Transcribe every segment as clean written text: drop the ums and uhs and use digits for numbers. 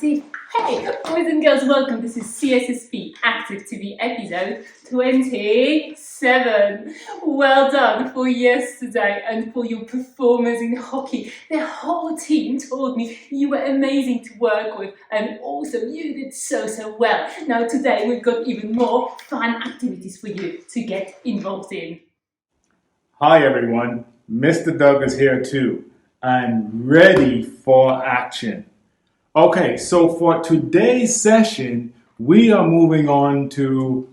active. Hey, boys and girls, welcome. This is CSSP Active TV episode 27. Well done for yesterday and for your performance in hockey. The whole team told me you were amazing to work with, and also you did so well. Now today we've got even more fun activities for you to get involved in. Hi everyone, Mr. Doug is here too, and ready for action. Okay, so for today's session, we are moving on to,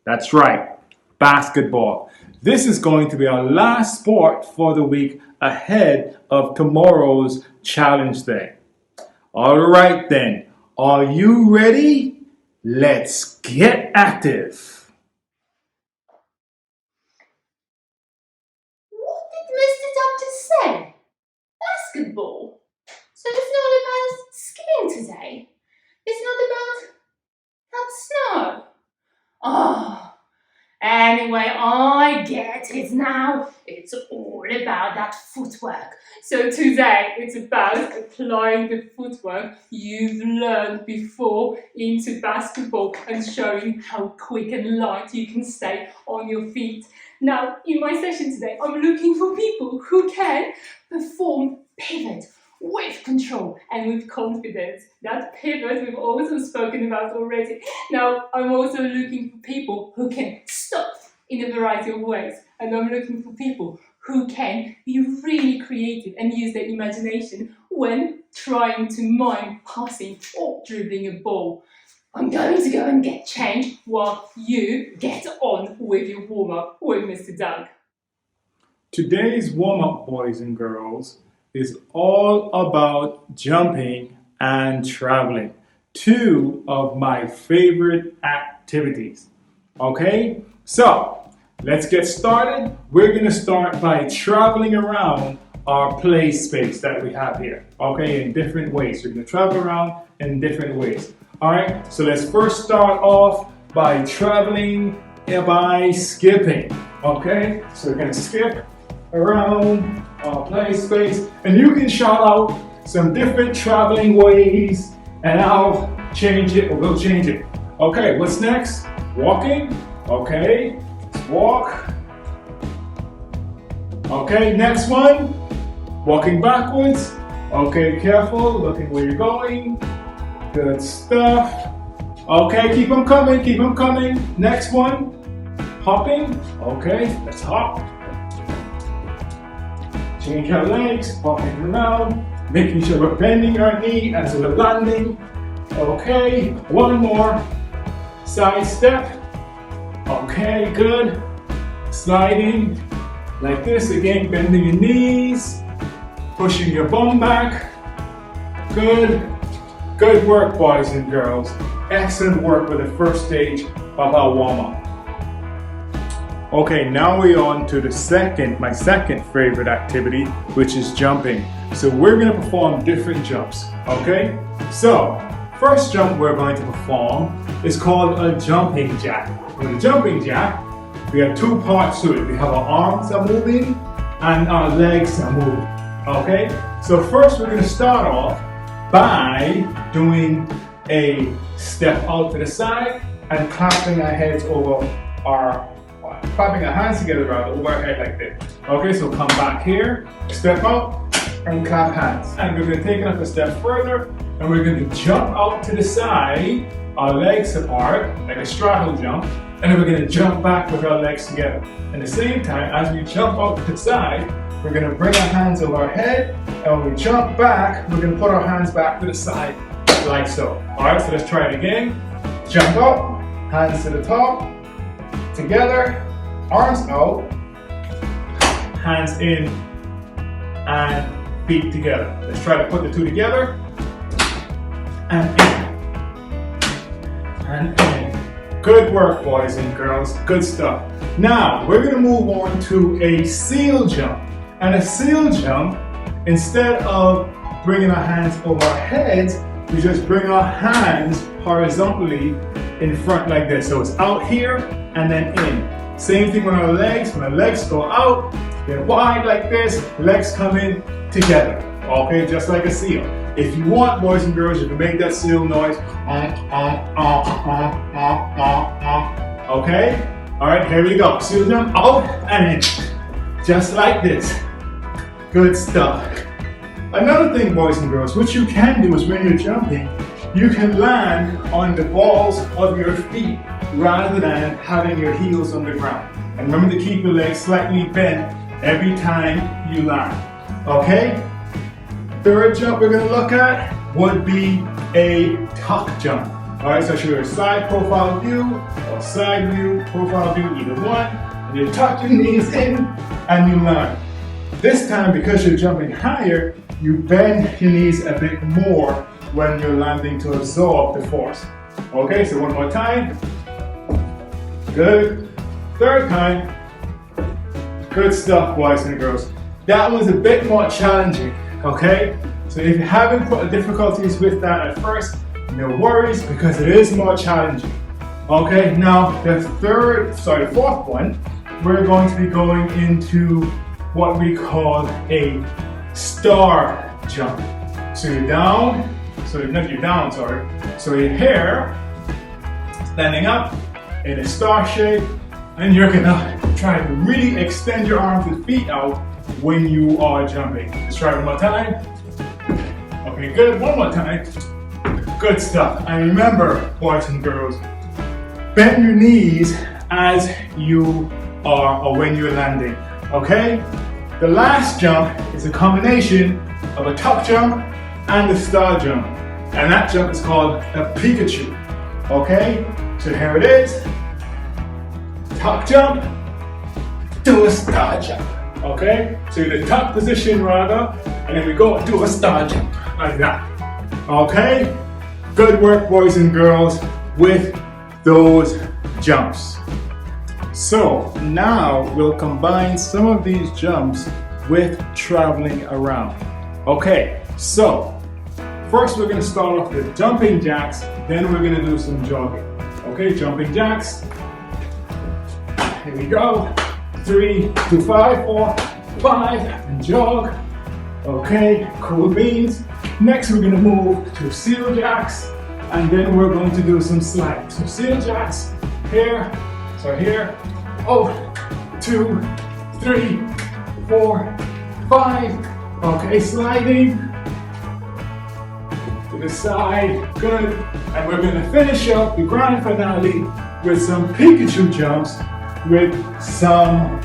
that's right, basketball. This is going to be our last sport for the week ahead of tomorrow's challenge day. All right then, are you ready? Let's get active. What did Mr. Doug just say? Basketball? So it's not about skiing today? It's not about that snow? Oh, anyway, I get it now. It's all about that footwork. So today it's about applying the footwork you've learned before into basketball and showing how quick and light you can stay on your feet. Now, in my session today, I'm looking for people who can perform pivot with control and with confidence. That pivot we've also spoken about already. Now, I'm also looking for people who can stop in a variety of ways. And I'm looking for people who can be really creative and use their imagination when trying to mime passing or dribbling a ball. I'm going to go and get changed while you get on with your warm-up with Mr. Doug. Today's warm-up, boys and girls, is all about jumping and traveling. Two of my favorite activities. Okay, so let's get started. We're going to start by traveling around our play space that we have here. Okay, in different ways. We're going to travel around in different ways. All right, so let's first start off by traveling by skipping. Okay, so we're going to skip around our play space, and you can shout out some different traveling ways, and I'll change it, or we'll change it. Okay, what's next? Walking. Okay, let's walk. Okay, next one. Walking backwards. Okay, careful, looking where you're going. Good stuff. Okay, keep them coming, keep them coming. Next one. Hopping. Okay, let's hop. Change our legs, hopping around, making sure we're bending our knee as we're landing. Okay, one more. Side step. Okay, good. Sliding like this. Again, bending your knees, pushing your bum back. Good. Good work, boys and girls. Excellent work with the first stage of our warm-up. Okay, now we're on to my second favorite activity, which is jumping. So we're going to perform different jumps, okay? So, first jump we're going to perform is called a jumping jack. With a jumping jack, we have two parts to it. We have our arms are moving and our legs are moving, okay? So first we're going to start off by doing a step out to the side and clapping our hands together over our head like this. Okay, so come back here, step out, and clap hands. And we're going to take it up a step further, and we're going to jump out to the side, our legs apart, like a straddle jump, and then we're going to jump back with our legs together. At the same time, as we jump out to the side, we're going to bring our hands over our head, and when we jump back, we're going to put our hands back to the side, like so. Alright, so let's try it again. Jump up, hands to the top, together, arms out, hands in, and feet together. Let's try to put the two together, and in, and in. Good work, boys and girls, good stuff. Now, we're going to move on to a seal jump. And a seal jump, instead of bringing our hands over our heads, we just bring our hands horizontally in front like this. So it's out here and then in. Same thing with our legs. When our legs go out, they're wide like this, legs come in together. Okay, just like a seal. If you want, boys and girls, you can make that seal noise. Okay? Alright, here we go. Seal jump out and in. Just like this. Good stuff. Another thing, boys and girls, what you can do is when you're jumping, you can land on the balls of your feet rather than having your heels on the ground. And remember to keep your legs slightly bent every time you land. Okay? Third jump we're going to look at would be a tuck jump. Alright, so show your side profile view or side view, profile view, either one. And you tuck your knees in and you land. This time, because you're jumping higher, you bend your knees a bit more when you're landing to absorb the force. Okay, so one more time. Good. Third time. Good stuff, boys and girls. That was a bit more challenging, okay? So if you're having difficulties with that at first, no worries, because it is more challenging. Okay, now the fourth one, we're going to be going into what we call a star jump. So you're down, so you're here, standing up in a star shape, and you're gonna try to really extend your arms and feet out when you are jumping. Let's try one more time. Okay, good, one more time. Good stuff. And remember, boys and girls, bend your knees as you are or when you're landing, okay? The last jump is a combination of a tuck jump and a star jump. And that jump is called a Pikachu, okay? So here it is. Tuck jump, do a star jump, okay? So in the tuck position rather, and then we go and do a star jump, like that, okay? Good work, boys and girls, with those jumps. So now we'll combine some of these jumps with traveling around. Okay, so first we're going to start off with jumping jacks, then we're going to do some jogging. Okay, jumping jacks. Here we go. 3, 2, 5, 4, 5, and jog. Okay, cool beans. Next we're going to move to seal jacks, and then we're going to do some sliding. So seal jacks, here, so here, 2, 3, 4, 5. Okay, sliding to the side, good. And we're going to finish up the grand finale with some Pikachu jumps with some,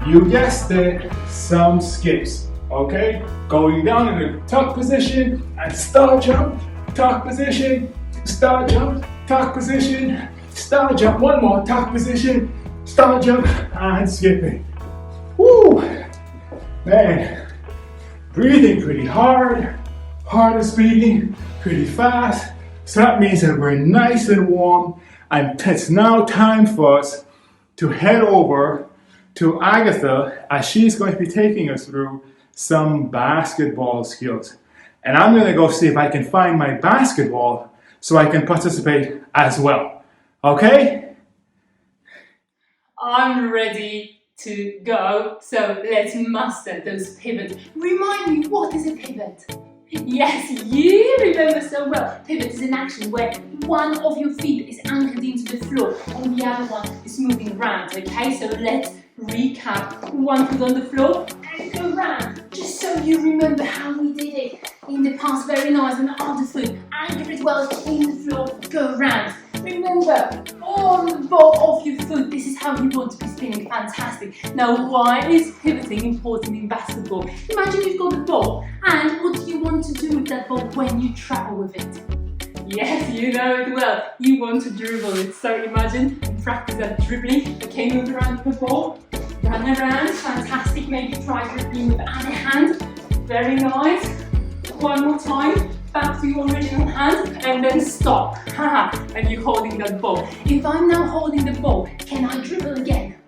you guessed it, some skips. Okay, going down in the tuck position and star jump, tuck position, star jump, tuck position, star jump, one more tuck position, star jump, and skipping. Woo! Man, breathing pretty hard, heart is beating pretty fast. So that means that we're nice and warm, and it's now time for us to head over to Agatha as she's going to be taking us through some basketball skills. And I'm going to go see if I can find my basketball so I can participate as well. Okay? I'm ready to go, so let's master those pivots. Remind me, what is a pivot? Yes, you remember so well. Pivot is an action where one of your feet is anchored into the floor and the other one is moving around, okay? So let's recap. One foot on the floor and go round, just so you remember how we did it in the past. Very nice. And the other foot, anchor it well in the floor, go round. Remember, on the ball of your foot, this is how you want to be spinning. Fantastic. Now, why is pivoting important in basketball? Imagine you've got the ball, and what do you want to do with that ball when you travel with it? Yes, you know it well. You want to dribble it. So imagine and practice that dribbling. Okay, move around the ball, run around. Fantastic. Maybe try dribbling with the other hand. Very nice. One more time. Back to your original hand and then stop. And you're holding that ball. If I'm now holding the ball, can I dribble again?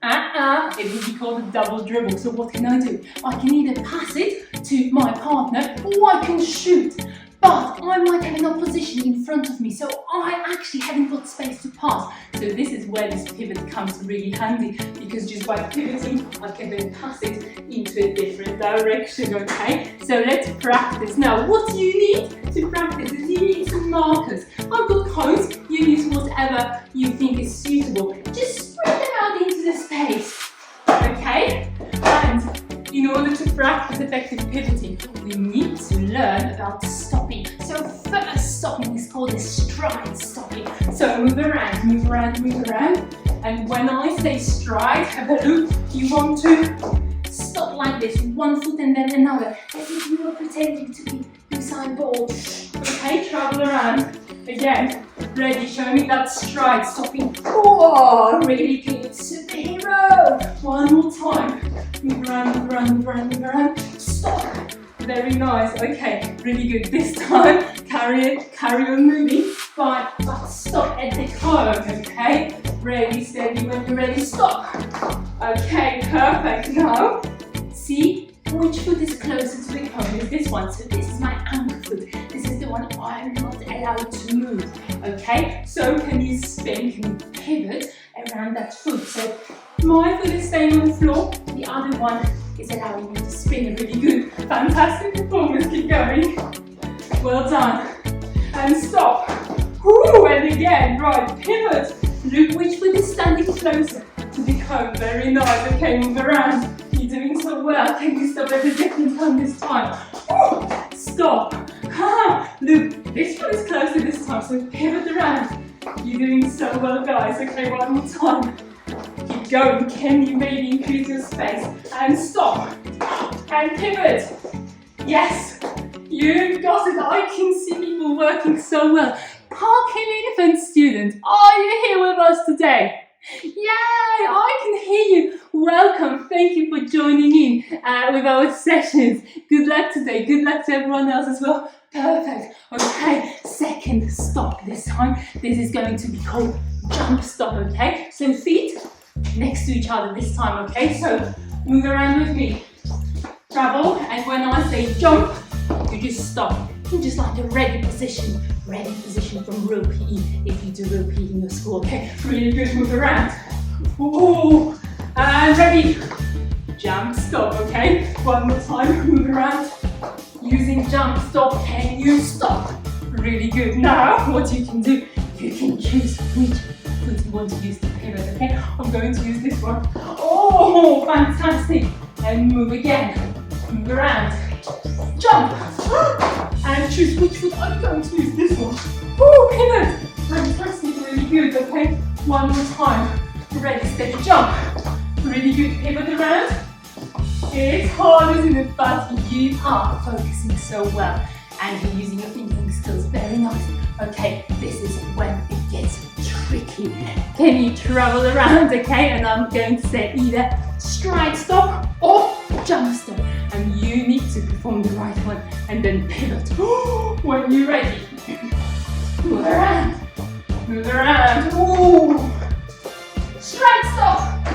It would be called a double dribble. So what can I do? I can either pass it to my partner or I can shoot. but I might have an opposition in front of me, so I actually haven't got space to pass. So this is where this pivot comes really handy, because just by pivoting, I can then pass it into a different direction, okay? So let's practice. Now, what you need to practice is you need some markers. I've got cones, you use whatever you think is suitable. Just spread them out into the space, okay? And in order to practice effective pivoting, we need to learn about stopping. So first stopping is called a stride stopping. So move around, move around, move around. And when I say stride, have a look, you want to stop like this, one foot and then another, as if you were pretending to be Usain Bolt. Okay, travel around. Again, ready, show me that stride, stopping. Oh, really good, superhero. One more time. Move around, move around, move around, move around. Stop. Very nice. Okay, really good. This time, carry on moving. But stop at the cone, okay? Ready, steady, when you're ready, stop. Okay, perfect. Now, see which foot is closer to the cone is this one. So this is my ankle foot. This is the one I'm not allowed to move. Okay, so can you spin, can you pivot around that foot? So my foot is staying on the floor, the other one is allowing me to spin. Really good. Fantastic performance, keep going. Well done. And stop. Woo, and again, right, pivot. Look which foot is standing closer to the cone. Very nice. Okay, move around. You're doing so well. Can you stop at a different time this time? Woo, stop. Look, this foot is closer this time, so pivot around. You're doing so well, guys. Okay, one more time. Keep going. Can you maybe increase your space? And stop. And pivot. Yes, you got it. I can see people working so well. Parking Elephant student, are you here with us today? Yay, I can hear you. Welcome. Thank you for joining in with our sessions. Good luck today. Good luck to everyone else as well. Perfect. Okay, second stop this time. This is going to be called jump stop, okay? So feet next to each other this time, okay? So move around with me. Travel, and when I say jump, you just stop. In just like a ready position from row PE, if you do row PE in your school, okay? Really good, move around. Ooh, and ready. Jump stop, okay? One more time, move around. Using jump stop, can you stop? Really good. Now, what you can do, you can choose which foot you want to use to pivot, okay? I'm going to use this one. Oh, fantastic. And move again. Move around. Jump. And choose which foot I'm going to use. This one. Oh, pivot. Fantastic. Really good, okay? One more time. Ready, steady, jump. Really good. Pivot around. It's hard, isn't it? But you are focusing so well. And you're using your thinking skills. Very nice. Okay, this is when it gets tricky. Can you travel around, okay? And I'm going to say either stride stop or jump stop. And you need to perform the right one and then pivot. When you're ready. Move around. Move around. Ooh. Stride stop.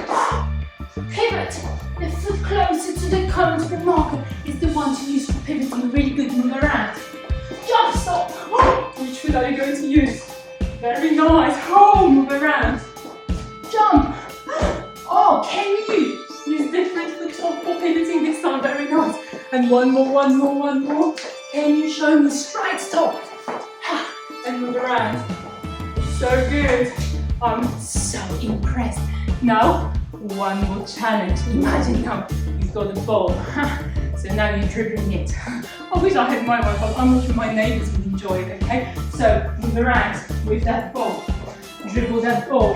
Pivot. The foot closer to the cone to the marker is the one to use for pivoting. Really good. Move around. Jump stop. Which foot are you going to use? Very nice. Oh, move around. Jump. Oh, can you use different foot for pivoting this time? Very nice. And one more. Can you show me stride stop? And move around. So good. I'm so impressed. Now, one more challenge. Imagine now you've got a ball. So now you're dribbling it. I wish I had my one, but I'm not sure my neighbours would enjoy it, okay? So move around with that ball. Dribble that ball.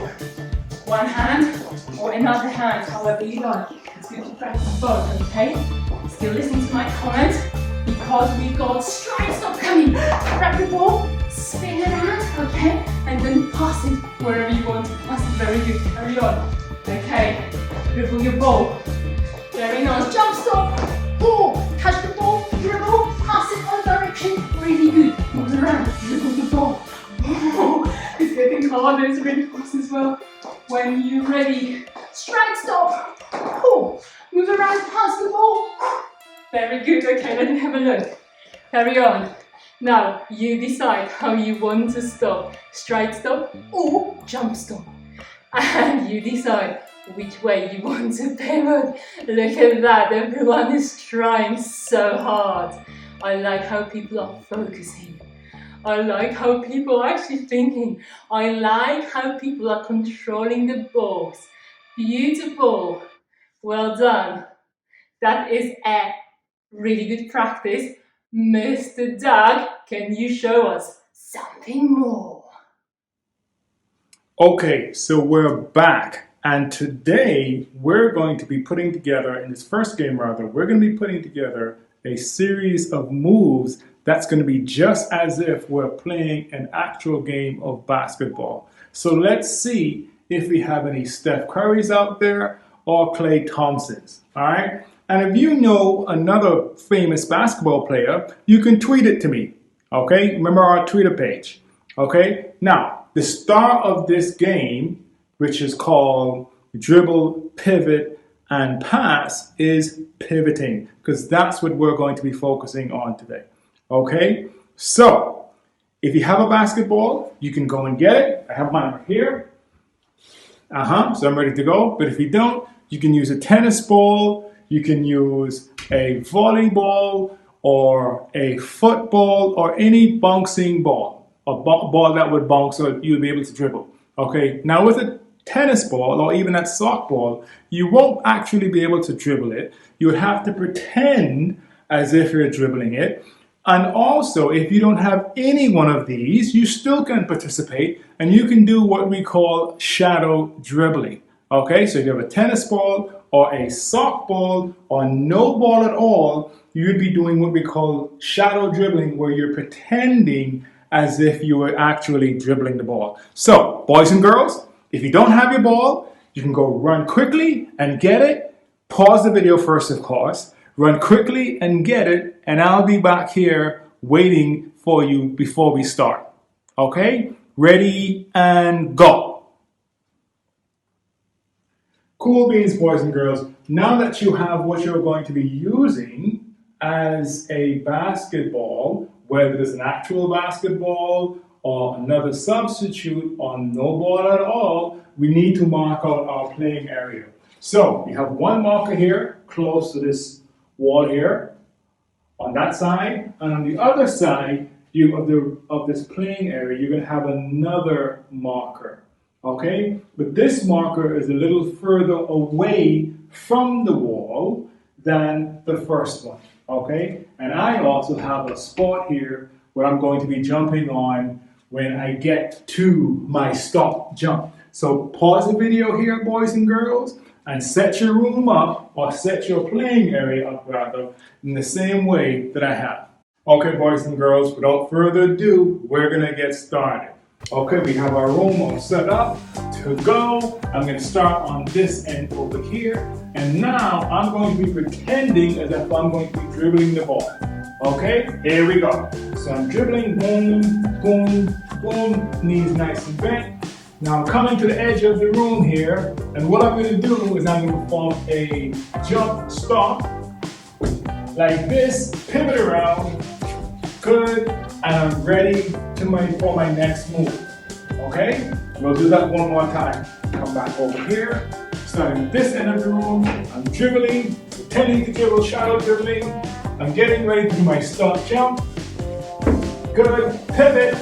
One hand or another hand, however you like. It's good to practice both, okay? Still listening to my comment because we've got stride stop coming. Grab the ball, spin around, okay? And then pass it wherever you want to pass it. Very good. Carry on. Okay. Dribble your ball. Very nice. Jump stop. Oh, catch the ball, dribble, pass it one direction. Really good. Move around, dribble the ball. Oh, it's getting harder. It's really fast as well. When you're ready, stride stop. Oh, move around, pass the ball. Very good. Okay, let me have a look. Carry on. Now, you decide how you want to stop. Straight stop or jump stop. And you decide which way you want to pivot. Look at that, everyone is trying so hard. I like how people are focusing. I like how people are actually thinking. I like how people are controlling the balls. Beautiful. Well done. That is a really good practice. Mr. Doug, can you show us something more? Okay, so we're back, and today we're going to be putting together, in this first game rather, we're going to be putting together a series of moves that's going to be just as if we're playing an actual game of basketball. So let's see if we have any Steph Currys out there or Klay Thompsons, all right? And if you know another famous basketball player, you can tweet it to me, okay? Remember our Twitter page, okay? Now, the star of this game, which is called Dribble, Pivot, and Pass, is pivoting, because that's what we're going to be focusing on today, okay? So, if you have a basketball, you can go and get it. I have mine right here. So I'm ready to go. But if you don't, you can use a tennis ball, you can use a volleyball or a football or any bouncing ball, a ball that would bounce so you'll be able to dribble. Okay, now with a tennis ball or even a softball, you won't actually be able to dribble it. You would have to pretend as if you're dribbling it. And also, if you don't have any one of these, you still can participate and you can do what we call shadow dribbling. Okay, so if you have a tennis ball or a softball or no ball at all, you'd be doing what we call shadow dribbling, where you're pretending as if you were actually dribbling the ball. So, boys and girls, if you don't have your ball, you can go run quickly and get it. Pause the video first, of course. Run quickly and get it, and I'll be back here waiting for you before we start. Okay? Ready and go. Cool beans, boys and girls. Now that you have what you're going to be using as a basketball, whether it's an actual basketball or another substitute or no ball at all, we need to mark out our playing area. So we have one marker here close to this wall here on that side, and on the other side of this playing area, you're going to have another marker. Okay, but this marker is a little further away from the wall than the first one. Okay, and I also have a spot here where I'm going to be jumping on when I get to my stop jump. So pause the video here, boys and girls, and set your room up, or set your playing area up rather, in the same way that I have. Okay, boys and girls, without further ado, we're gonna get started. Okay, we have our room all set up to go. I'm going to start on this end over here. And now I'm going to be pretending as if I'm going to be dribbling the ball. Okay, here we go. So I'm dribbling, boom, boom, boom, knees nice and bent. Now I'm coming to the edge of the room here. And what I'm going to do is I'm going to perform a jump stop like this, pivot around, good, and I'm ready for my next move. Okay? We'll do that one more time. Come back over here. Starting at this end of the room. I'm dribbling, pretending to dribble, shadow dribbling. I'm getting ready to do my stop jump. Good. Pivot.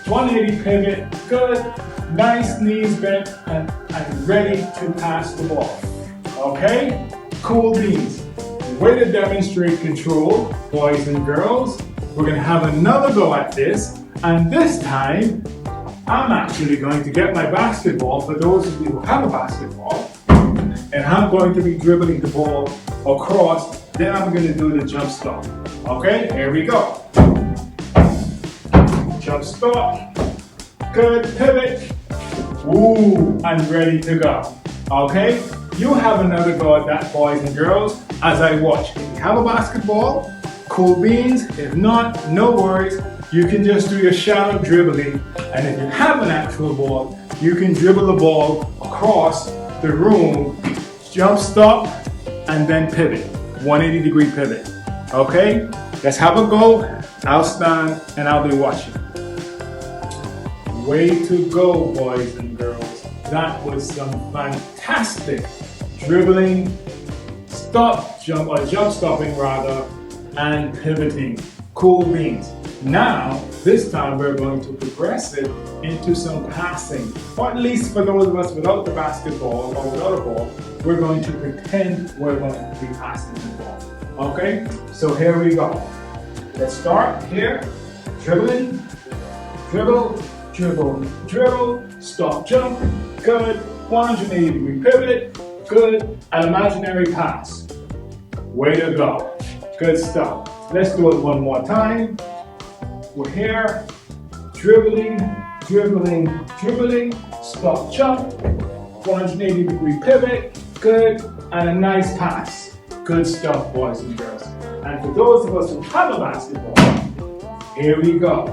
180 pivot. Good. Nice knees bent, and I'm ready to pass the ball. Okay? Cool beans. Way to demonstrate control, boys and girls. We're going to have another go at this, and this time I'm actually going to get my basketball, for those of you who have a basketball, and I'm going to be dribbling the ball across, then I'm going to do the jump stop. Okay, here we go. Jump stop, good, pivot, ooh, I'm ready to go. Okay, you have another go at that, boys and girls, as I watch. If you have a basketball, cool beans. If not, no worries. You can just do your shadow dribbling. And if you have an actual ball, you can dribble the ball across the room, jump stop, and then pivot. 180-degree pivot. Okay? Let's have a go. I'll stand and I'll be watching. Way to go, boys and girls. That was some fantastic dribbling, jump stopping rather, and pivoting. Cool beans. Now, this time we're going to progress it into some passing. Or at least for those of us without the basketball or without a ball, we're going to pretend we're going to be passing the ball. Okay? So here we go. Let's start here. Dribbling, dribble, dribble, dribble, stop, jump, good, 180 degree pivot, good, an imaginary pass. Way to go. Good stuff. Let's do it one more time. We're here, dribbling, dribbling, dribbling, stop, jump, 180 degree pivot, good, and a nice pass. Good stuff, boys and girls. And for those of us who have a basketball, here we go.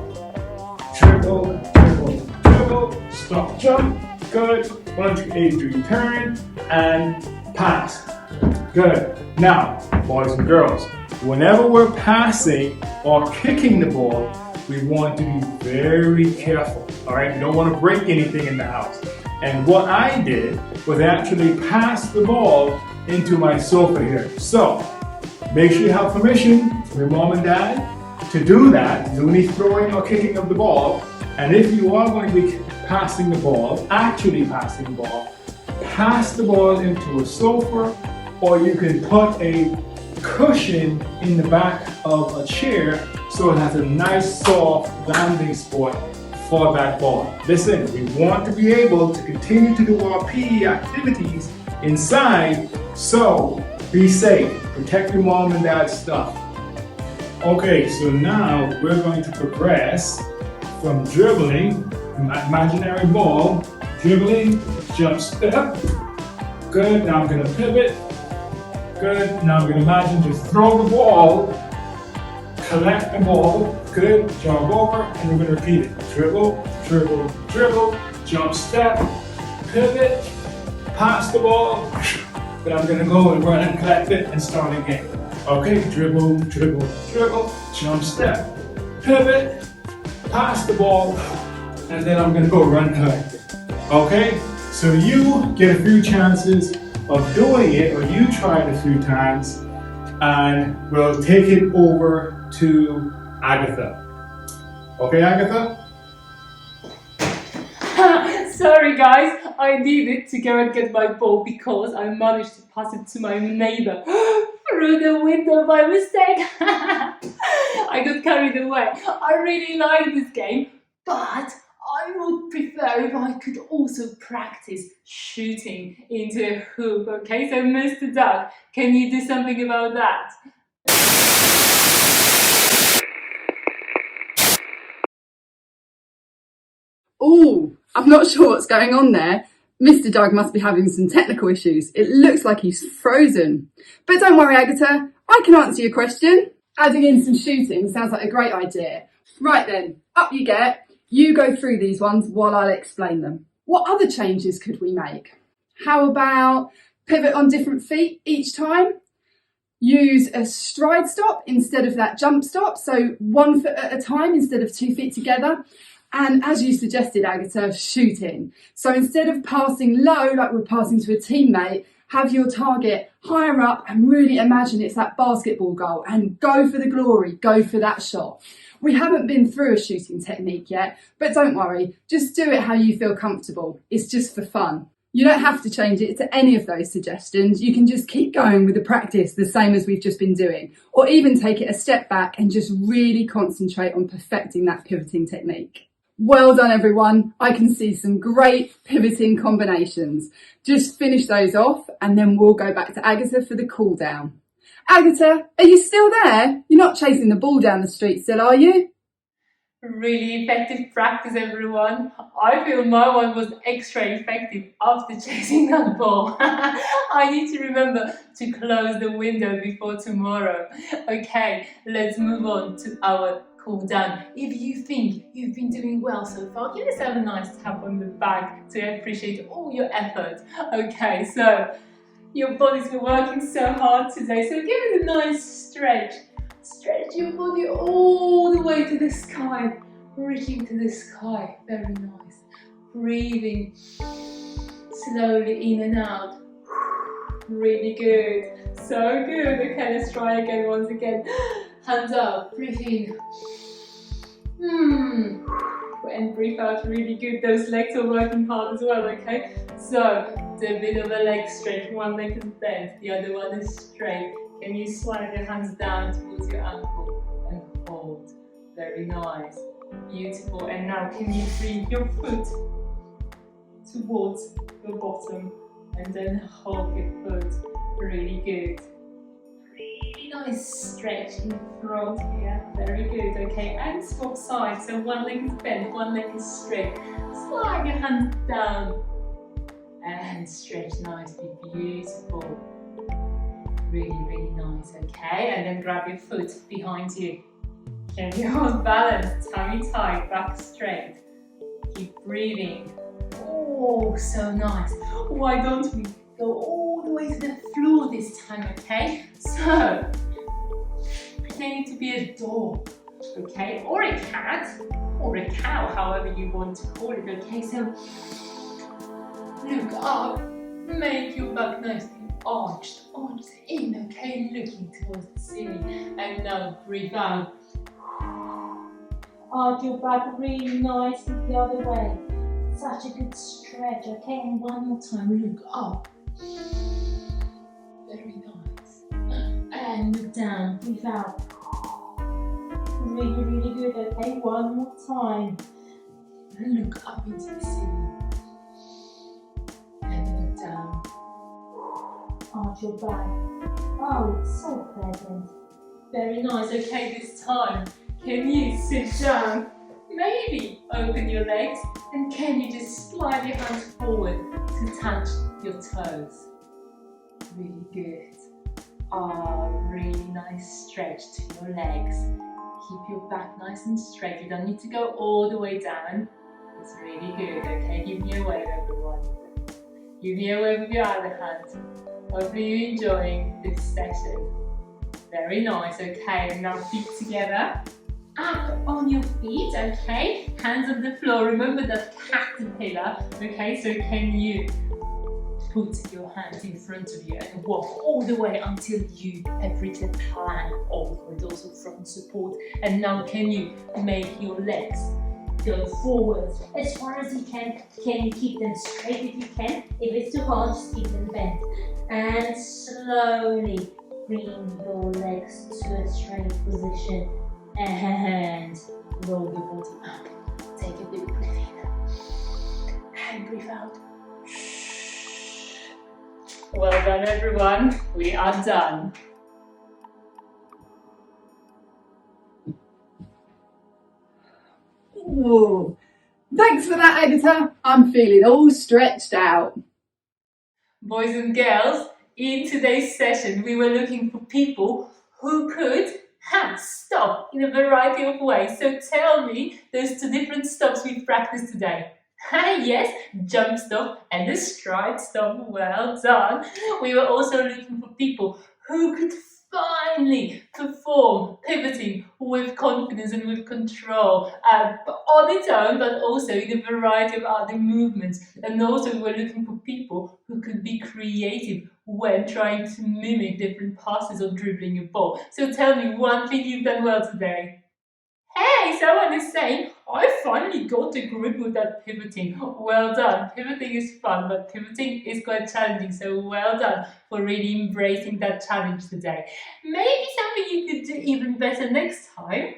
Dribble, dribble, dribble, stop, jump, good, 180 degree turn, and pass. Good. Now, boys and girls, whenever we're passing or kicking the ball, we want to be very careful. All right, we don't want to break anything in the house. And what I did was actually pass the ball into my sofa here. So, make sure you have permission from your mom and dad to do that, to do any throwing or kicking of the ball. And if you are going to be passing the ball, actually passing the ball, pass the ball into a sofa, or you can put a cushion in the back of a chair so it has a nice soft landing spot for that ball. Listen, we want to be able to continue to do our PE activities inside, so be safe, protect your mom and dad's stuff. Okay, so now we're going to progress from dribbling, imaginary ball, dribbling, jump step, good, now I'm going to pivot, good, now I'm going to imagine just throw the ball, collect the ball, good, jog over, and we're going to repeat it. Dribble, dribble, dribble, jump step, pivot, pass the ball, but I'm going to go and run and collect it and start again. Okay, dribble, dribble, dribble, jump step, pivot, pass the ball, and then I'm going to go run and collect it. Okay, so you get a few chances of doing it, or you try it a few times, and we'll take it over to Agatha. Okay, Agatha? Sorry guys, I needed to go and get my ball because I managed to pass it to my neighbor through the window by mistake. I got carried away. I really like this game, but I would prefer if I could also practice shooting into a hoop. Okay, so Mr. Doug, can you do something about that? Oh, I'm not sure what's going on there. Mr. Doug must be having some technical issues. It looks like he's frozen. But don't worry, Agata, I can answer your question. Adding in some shooting sounds like a great idea. Right then, up you get. You go through these ones while I'll explain them. What other changes could we make? How about pivot on different feet each time? Use a stride stop instead of that jump stop, so 1 foot at a time instead of 2 feet together. And as you suggested, Agata, shooting. So instead of passing low like we're passing to a teammate, have your target higher up and really imagine it's that basketball goal and go for the glory, go for that shot. We haven't been through a shooting technique yet, but don't worry, just do it how you feel comfortable. It's just for fun. You don't have to change it to any of those suggestions. You can just keep going with the practice the same as we've just been doing, or even take it a step back and just really concentrate on perfecting that pivoting technique. Well done, everyone. I can see some great pivoting combinations. Just finish those off and then we'll go back to Agata for the cool down. Agata, are you still there? You're not chasing the ball down the street still, are you? Really effective practice, everyone. I feel my one was extra effective after chasing that ball. I need to remember to close the window before tomorrow. Okay, let's move on to our cool down. If you think you've been doing well so far, give yourself a nice tap on the back to appreciate all your effort. Okay, so your body's been working so hard today, so give it a nice stretch. Stretch your body all the way to the sky, reaching to the sky. Very nice. Breathing slowly in and out. Really good. So good. Okay, let's try again once again. Hands up. Breathe in. And breathe out. Really good. Those legs are working hard as well, okay? So, do a bit of a leg stretch. One leg is bent, the other one is straight. Can you slide your hands down towards your ankle and hold? Very nice. Beautiful. And now can you bring your foot towards your bottom and then hold your foot. Really good. Really nice stretch in front here. Very good. Okay, and swap sides. So one leg is bent, one leg is straight. Slide your hands down and stretch nicely. Beautiful. Really nice. Okay, and then grab your foot behind you. Can you hold balance? Tummy tight, back straight. Keep breathing. Oh, so nice. Why don't we go all the way to the floor this time, okay? So, pretending to be a dog, okay? Or a cat, or a cow, however you want to call it, okay? So, look up, make your back nicely arched in, okay? Looking towards the ceiling. And now breathe out. Arch your back really nicely the other way. Such a good stretch, okay? And one more time, look up. Very nice. And look down, breathe out. Really good, okay? One more time. And look up into the ceiling. And look down. Arch your back. Oh, it's so pleasant. Very nice, okay, this time. Can you sit down? Maybe open your legs, and can you just slide your hands forward to touch your toes? Really good. Really nice stretch to your legs. Keep your back nice and straight. You don't need to go all the way down. It's really good, okay? Give me a wave, everyone. Give me a wave with your other hand. Hopefully you're enjoying this session. Very nice, okay? And now feet together. Up on your feet, okay? Hands on the floor. Remember that caterpillar, okay? So can you put your hands in front of you and walk all the way until you have reached the plank, with also front support. And now can you make your legs go forward as far as you can? Can you keep them straight if you can? If it's too hard, just keep them bent. And slowly bring your legs to a straight position. And roll your body up. Take a deep breath in and breathe out. Well done, everyone. We are done. Whoa. Thanks for that, Agata. I'm feeling all stretched out. Boys and girls, in today's session, we were looking for people who could stop in a variety of ways. So tell me those two different stops we've practiced today. Yes, jump stop and the stride stop. Well done. We were also looking for people who could finally perform pivoting with confidence and with control on its own, but also in a variety of other movements. And also we were looking for people who could be creative when trying to mimic different passes or dribbling a ball. So tell me one thing you've done well today. Hey, someone is saying, I finally got a grip with that pivoting. Well done. Pivoting is fun, but pivoting is quite challenging. So well done for really embracing that challenge today. Maybe something you could do even better next time.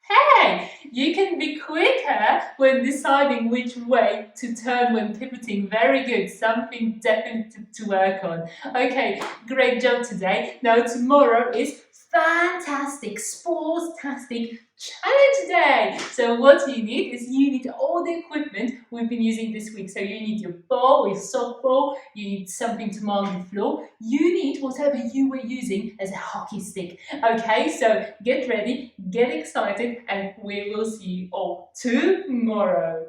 Hey, you can be quicker when deciding which way to turn when pivoting. Very good. Something definitely to work on. Okay, great job today. Now tomorrow is fantastic, sports-tastic challenge day. So what you need is you need all the equipment we've been using this week. So you need your ball, your softball, you need something to mark the floor, you need whatever you were using as a hockey stick. Okay, so get ready, get excited, and we will see you all tomorrow.